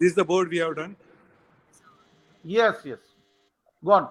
This is the board we have done. Yes. Go on.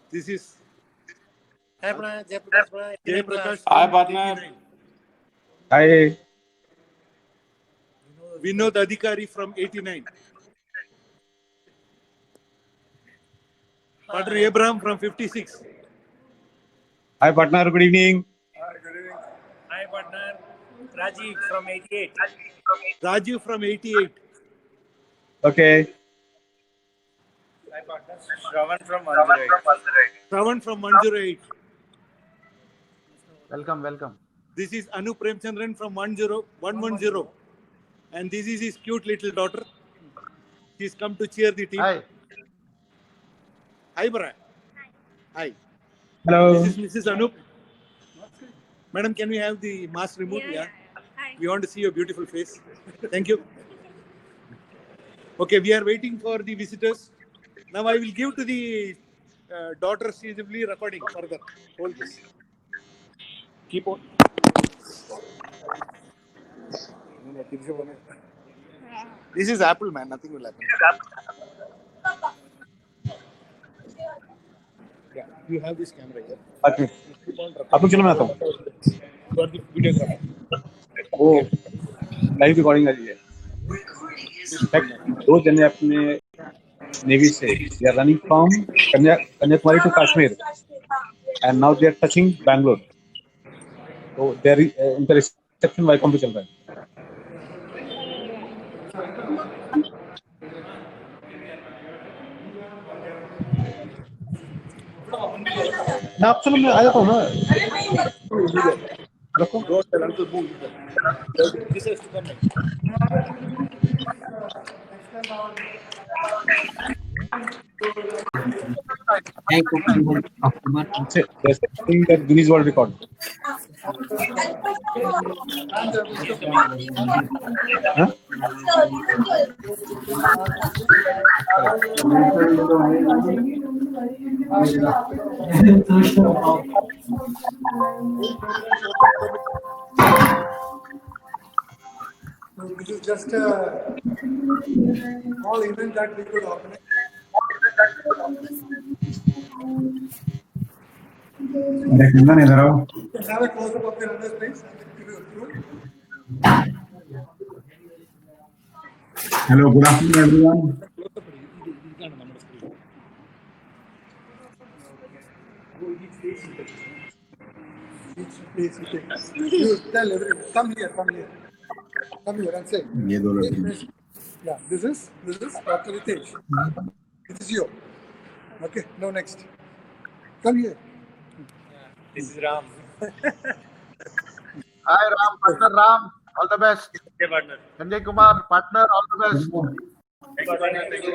This is Hi, Jayaprakash. Jayaprakash. Hi, partner. Hi. Vinod Adhikari from 89. Partner Abraham from 56. Hi, partner. Good evening. Hi, partner. Rajiv from 88. Rajiv from 88. Okay. Hi, partner. Shravan from 108. Shravan from 108. Welcome. This is Anu Premchandran from 110. And this is his cute little daughter. She's come to cheer the team. Hi. Hi, Bara. Hi. Hello. This is Mrs. Anup. Madam, can we have the mask removed? Yeah. Hi. We want to see your beautiful face. Thank you. Okay, we are waiting for the visitors. Now I will give to the daughter. She is recording further. Hold this. Keep on. This is Apple, man. Nothing will happen. Yeah, you have this camera here. Okay. आपको चलो मैं आता हूँ. You are the videographer. वो live recording आ रही है. दो जने अपने नेवी से they are running from Kanyakumari to Kashmir and now they are touching Bangalore. So they are उनका reception वाईकॉम पे चल रहा है. ना आप चलो मैं आ जाता हूँ ना. रखो. Don't tell uncle move. This has to come next. They're setting the Guinness World Record. Huh? This is just a small event that we could organize. You can have a close-up of the runners, please. Hello, good afternoon, everyone. You tell everyone, come here and say. Yeah, this is Dr. Ritesh. This is you. Okay, no next. Come here. This is Ram. Hi, Ram. Partner Ram. All the best. Okay, partner. Sanjay Kumar. Partner. All the best. Thank you, partner. Thank you.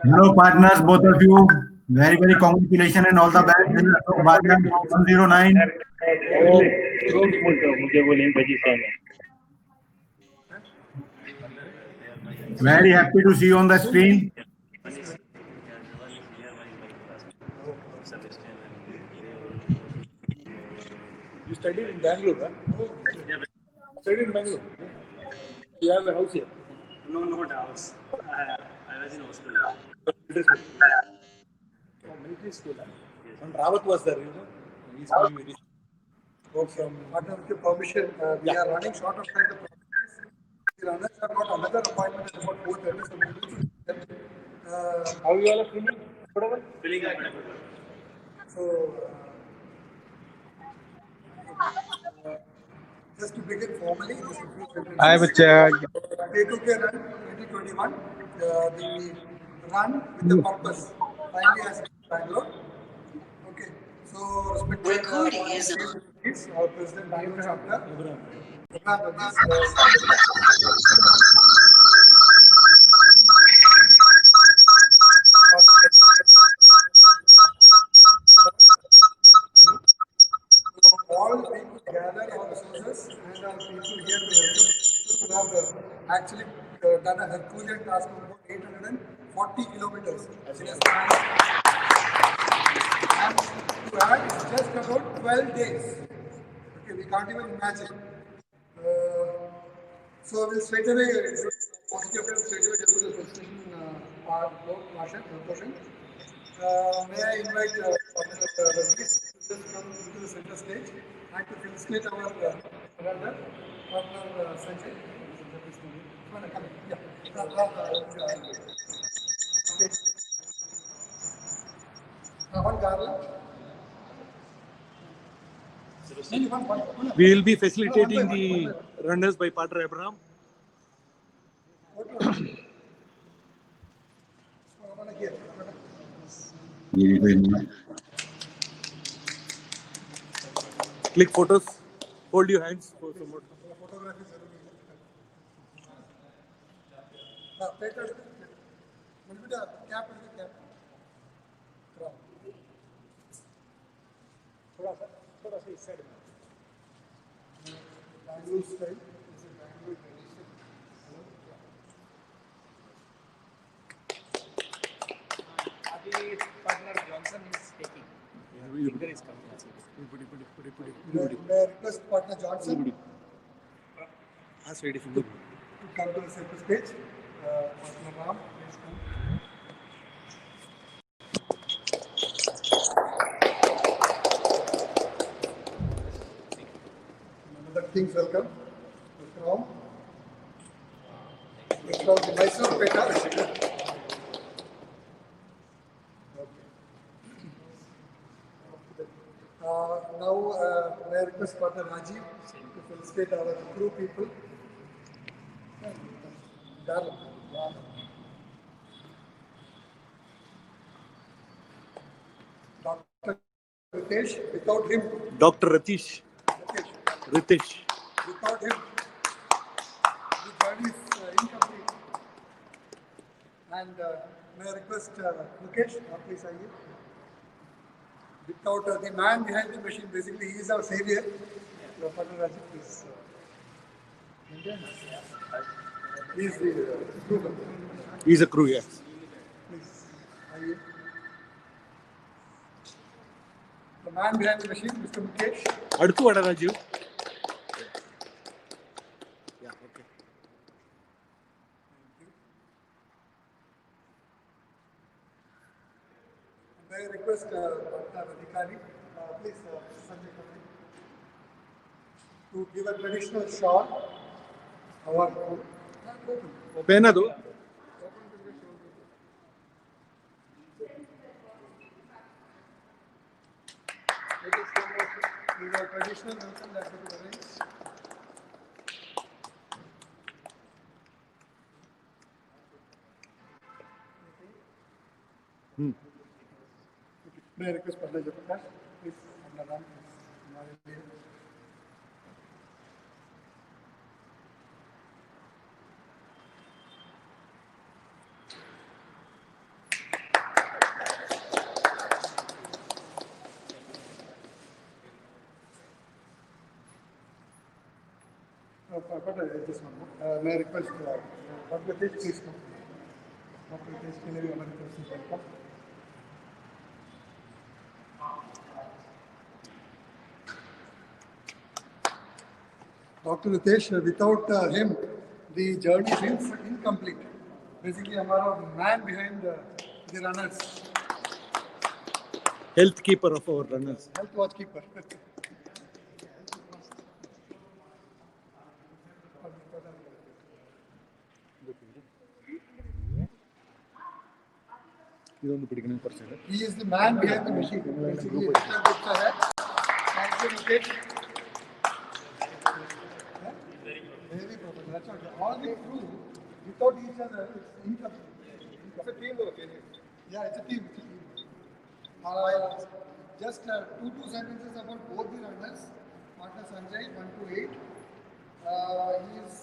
Hello, partners, both of you. Very, very congratulations and all the best. This is Ashok Bhatia, 109. Very happy to see you on the screen. You studied in Bangalore, huh? Studied in Bangalore. You have a house here. No, not house. I was in hospital. Military school. Yes. And Rawat was there, you know. He's coming very soon. From partner, with your permission, we are running short of time. The runners have got another appointment at about 4:30. So we need to How you all are feeling? Whatever. Feeling good. So, just to begin formally, this is Hi, बच्चा. K2K Run 2021, the run with the purpose, finally has Bangalore. Okay, so Recording is our president Bangalore chapter. All people gather our resources and our people here to help who have actually done a Herculean task of about 840 kilometers. And just about 12 days. Okay, we can't even imagine. So we'll straight away, straight away go to the presentation portion. May I invite Rajneesh to just come into the center stage and to facilitate our partner Sanjay. Come. Yeah. One garland. We will be facilitating the runners by partner Abraham. Click photos. Hold your hands for some more. थोड़ा सा इस side में Bangalore style जैसे Bangalore tradition अभी partner Johnson is taking. Finger is coming. मैं request partner Johnson As ready finger. to come to the center stage. Partner Ram, please come. Another things welcome. From the Mysore Peta. Now, may I request Partner Rajiv to felicitate our crew people. Darling. Dr. Ritesh, without him, Dr. Ritesh. without him, the journey is incomplete. And may I request Mukesh, please are you? Without the man behind the machine, basically he is our savior. Partner Rajiv, please. He is the crew. He's a crew, yes. Please, are you? The man behind the machine, Mr. Mukesh. Aduthu vada Raju. Yeah, okay. May I request Partner Adhikari, please, Sanjay Kamani, to give a traditional shot. Our Pehna do. these are traditional welcome that we will arrange. May I request Partner Jayaprakash, please, Partner Ram, please. Just one more. May I request Dr. Ritesh, please come. Dr. Ritesh, can you welcome? Dr. Ritesh, without him, the journey is incomplete. Basically, our man behind the runners, Health keeper of our runners. health watch keeper. He is the man behind the machine. Basically, thank you, Mukesh. Very proper. That's okay. All the crew, without each other, it's incomplete. It's a team work. Yeah, it's a team. Just two sentences about both the runners. Partner Sanjay, 1 to 8. He is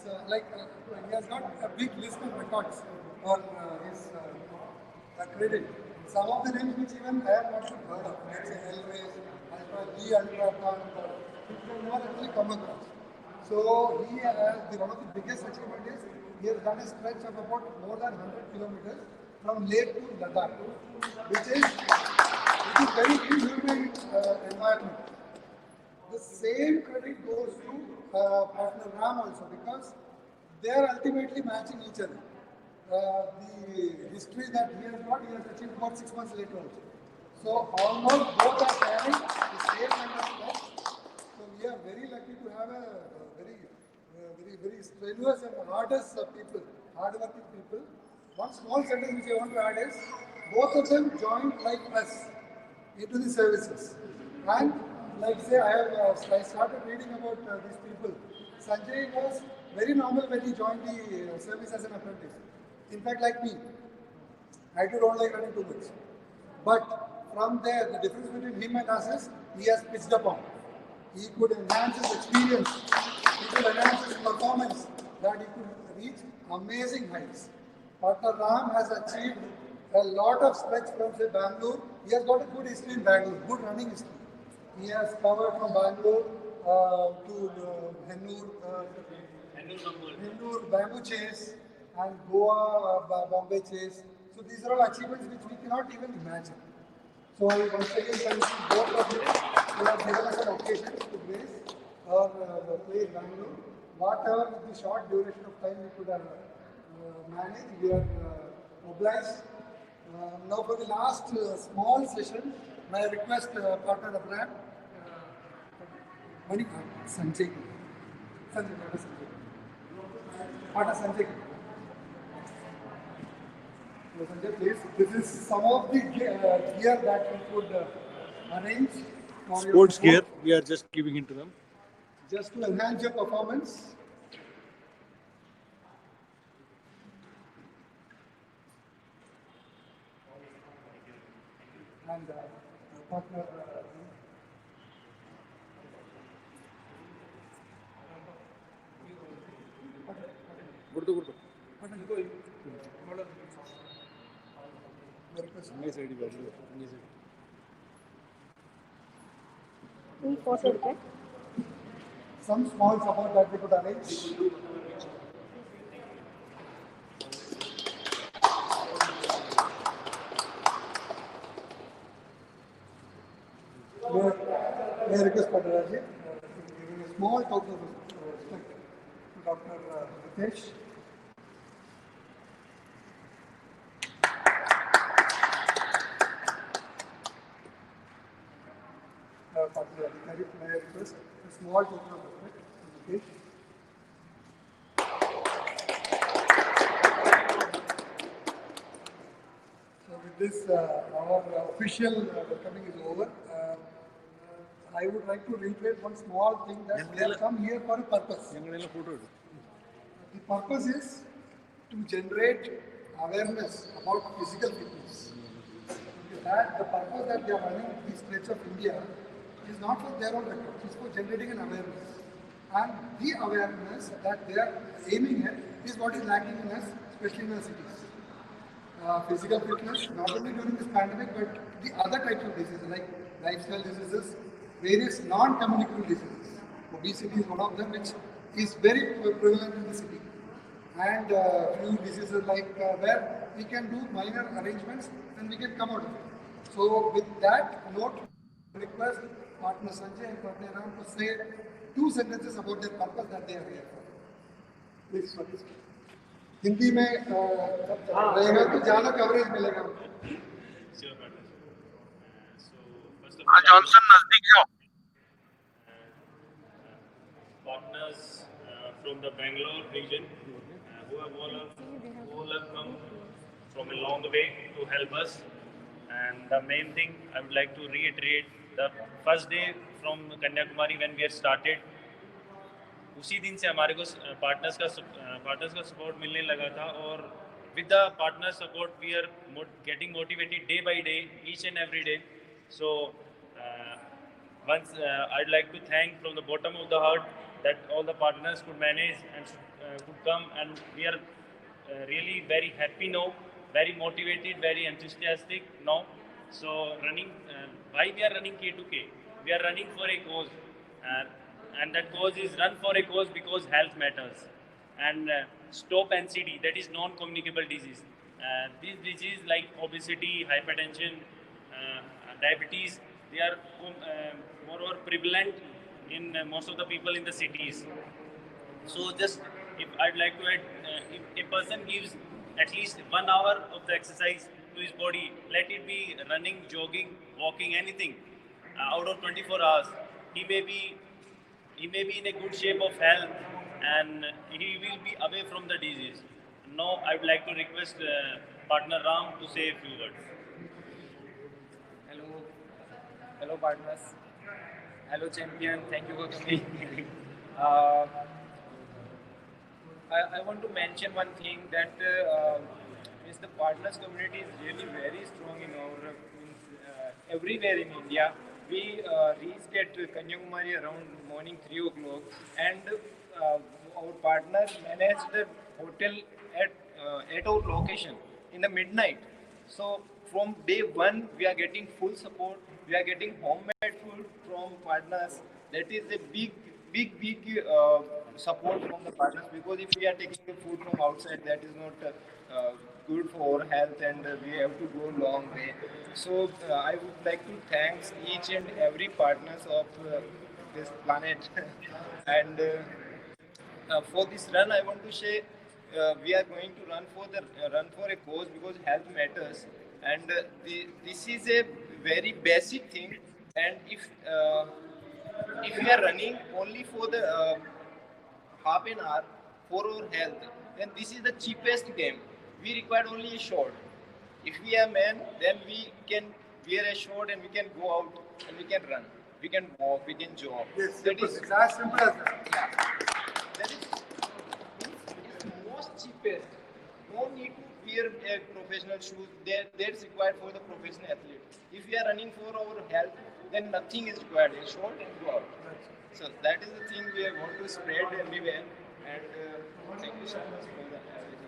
he has got a big list of records on his credit. Some of the names which even I have not heard of, let's say Elrace, Ultra, which I never actually come across. So he has one of the biggest achievement is he has done a stretch of about more than 100 kilometers from Leh to Ladakh, which is It is very inhumane environment. The same credit goes to partner Ram also because they are ultimately matching each other. The history that he has got, he has achieved about 6 months later also. So almost both are carrying the same kind of stuff. So we are very lucky to have a very strenuous and hardest people, hardworking people. One small sentence which I want to add is, both of them joined like us into the services. And like say, I started reading about these people. Sanjay was very normal when he joined the service as an apprentice. In fact, like me, I too don't like running too much. But from there, the difference between him and us is he has pitched upon. He could enhance his experience, he could enhance his performance, that he could reach amazing heights. Partner Ram has achieved a lot of stretch from say Bangalore. He has got a good history in Bangalore, good running history. He has covered from Bangalore to Hennur, Bamboo Chase, and Goa, Bombay Chase. So these are all achievements which we cannot even imagine. So I once again thank both of you who have given us an occasion to grace or play in Bangalore. Whatever with the short duration of time we could have managed, we are obliged. Now for the last small session, may I request partner Abraham, Sanjay. Partner Sanjay. So Sanjay, please. This is some of the gear that we could arrange for Sports your gear, we are just giving it to them. just to enhance your performance. And partner. Gurdu. Nice idea. Some small support that we could arrange. May I request Partner Rajiv giving a small token of respect to Dr. Ritesh. Partner Rajiv, may I request a small token of respect to Ritesh. So with this, our official welcoming is over. I would like to reiterate one small thing that we have come here for a purpose. The purpose is to generate awareness about physical fitness. That the purpose that they are running this stretch of India is not for their own record, it is for generating an awareness. And the awareness that they are aiming at is what is lacking in us, especially in our cities. Physical fitness, not only during this pandemic, but the other types of diseases like lifestyle diseases, various non-communicable diseases. Obesity is one of them, which is very prevalent in the city. And few diseases like where we can do minor arrangements and we can come out of it. So with that note, I request partner Sanjay and partner Ram to say 2 sentences about their purpose that they are here for. Please, please. Hindi में रहेगा तो ज़्यादा coverage मिलेगा. Sure, partner. So first of all, Johnson नजदीक जाओ. partners from the Bangalore region who have come from a long way to help us. And the main thing I would like to reiterate, the first day from Kanyakumari when we had started, उसी दिन से हमारे को partners का support मिलने लगा था और with the partner support we are getting motivated day by day, each and every day. So once I'd like to thank from the bottom of the heart that all the partners could manage and could come, and we are really very happy now, very motivated, very enthusiastic now. So running, why we are running K2K? We are running for a cause. And that cause is run for a cause because health matters. And stop NCD, that is non-communicable disease. This disease like obesity, hypertension, diabetes, they are more prevalent in most of the people in the cities. So just if I'd like to add, if a person gives at least 1 hour of the exercise to his body, let it be running, jogging, walking, anything, out of 24 hours, he may be in a good shape of health, and he will be away from the disease. Now I would like to request partner Ram to say a few words. Hello partners. Hello champion. Thank you for coming. uh, I want to mention one thing that is the partners community is really very strong in our everywhere in India. We reached at Kanyakumari around morning 3 o'clock, and our partners managed the hotel at our location in the midnight. So from day one, we are getting full support. We are getting homemade food from partners. That is a big support from the partners, because if we are taking the food from outside, that is not good for our health, and we have to go long way. So I would like to thank each and every partners of this planet. And for this run, I want to say we are going to run for a cause, because health matters, and this is a very basic thing. And if we are running only for the half an hour for our health, then this is the cheapest game. We require only a short. If we are men, then we can wear a short and we can go out and we can run. We can walk, we can jog. Yes, That simple. is, It's as simple as that. that is most cheapest. No need to wear a professional shoes. That's required for the professional athlete. If we are running for our health, then nothing is required. A short and go out. So that is the thing we want to spread everywhere. And thank you so much for the everything.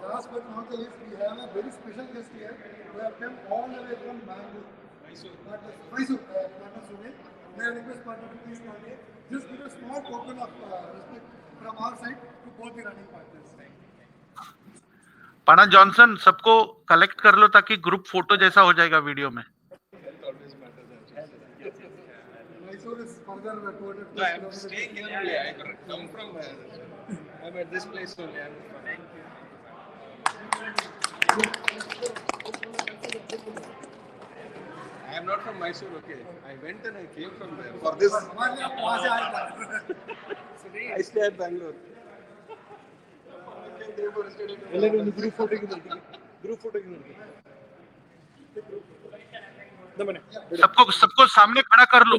Last but not the least, we have a very special guest here. We have come all the way from Bangalore. Mysore, partner Sumit. May I request partner to please come here. Just give a small token of respect from our side to both the running partners. पाना Johnson, सबको collect कर लो ताकि group photo जैसा हो जाएगा video में. Mysore is further quoted. No, I'm staying here only. I come from. I'm at this place only. I am not from Mysore. Okay, I went and I came from there for this. हमारे यहाँ वहाँ से आए थे. I stay at Bangalore. ಎಲ್ಲರೂ ಒಂದು group ಫೋಟೋಗೆ ನಮ್ಮನೆ सबको सामने खड़ा कर लो,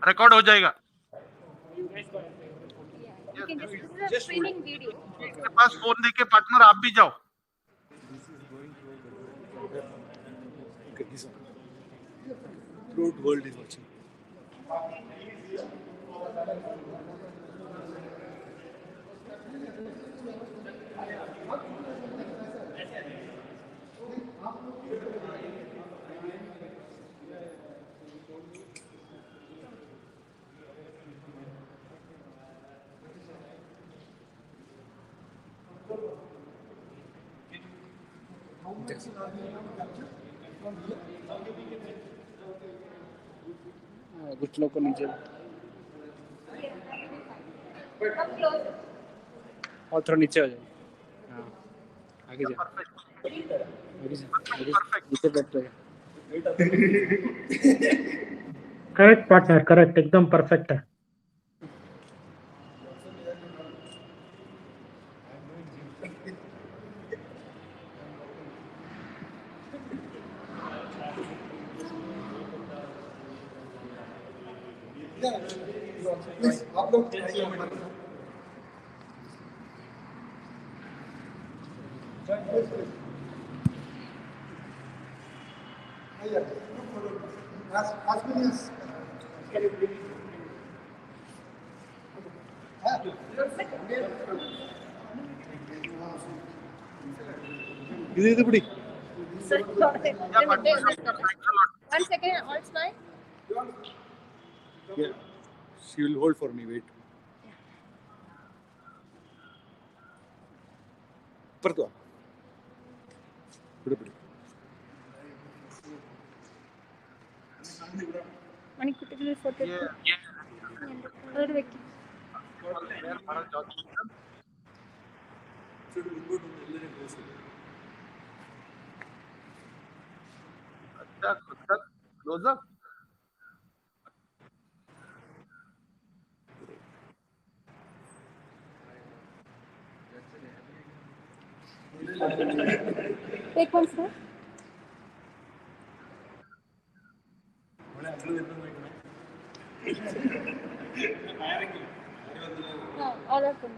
रिकॉर्ड हो जाएगा. Just training video. आपके पास फोन देके पार्टनर आप भी जाओ. Okay, this one. Throughout world is watching. घुटनों को नीचे और थोड़ा नीचे हो जाए. हाँ, आगे जा. नीचे बैठ जाए. करेक्ट पार्टनर, करेक्ट, एकदम परफेक्ट है. Please, आप लोग as many as ಇದು ಬಿಡಿ. One second, all smile. Yeah. She will hold for me. Wait. ಬರ್ತು ಬಿಡು ಬಿಡು. മണിക്കുട്ടിയുടെ ഫോട്ടോ അതോട് വെക്കും. अच्छा खुद का close up Take one sir. No, all of them.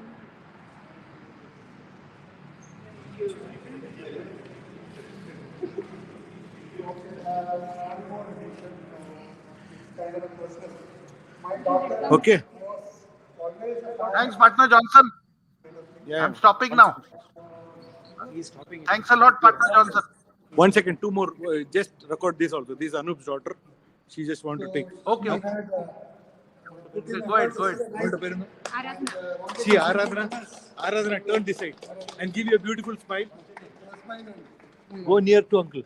Okay. Thanks, partner Johnson. Yeah. I'm stopping now. He's stopping. Thanks a lot, partner Johnson. 1 second, two more. Just record this also. This is Anup's daughter. She just want to take. Okay. We had, Okay, go ahead. See, Aradhana, turn this side and give you a beautiful smile. Go near to uncle.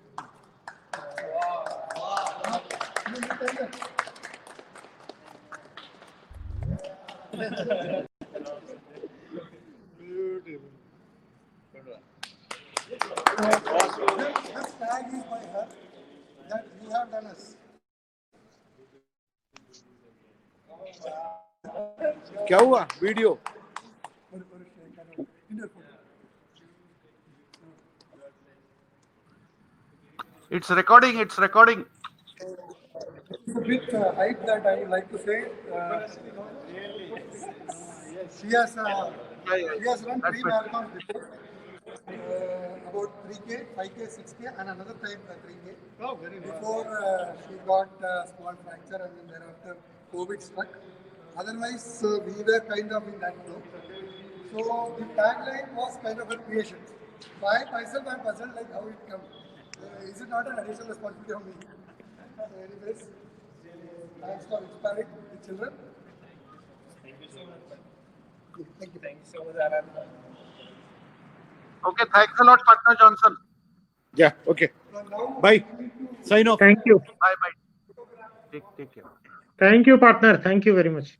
this tag is by her that you have done us. क्या हुआ? Video. It's recording. It's recording. It's a bit hype that I like to say. She has run That's 3 it. marathons before. About 3K, 5K, 6K, and another time 3K. Oh, very nice. Before she got small fracture and then thereafter COVID struck. Otherwise, we were kind of in that flow. So the tagline was kind of a creation. So I myself am puzzled like how it comes. Is it not an additional responsibility on me? So anyways, thanks for inspiring the children. Thank you so much. Thank you. Thank you so much, Aradhana. Okay, thanks a lot, partner Johnson. Yeah. Okay. Bye. Sign off. Thank you. Bye bye. Take care. Thank you, partner. Thank you very much.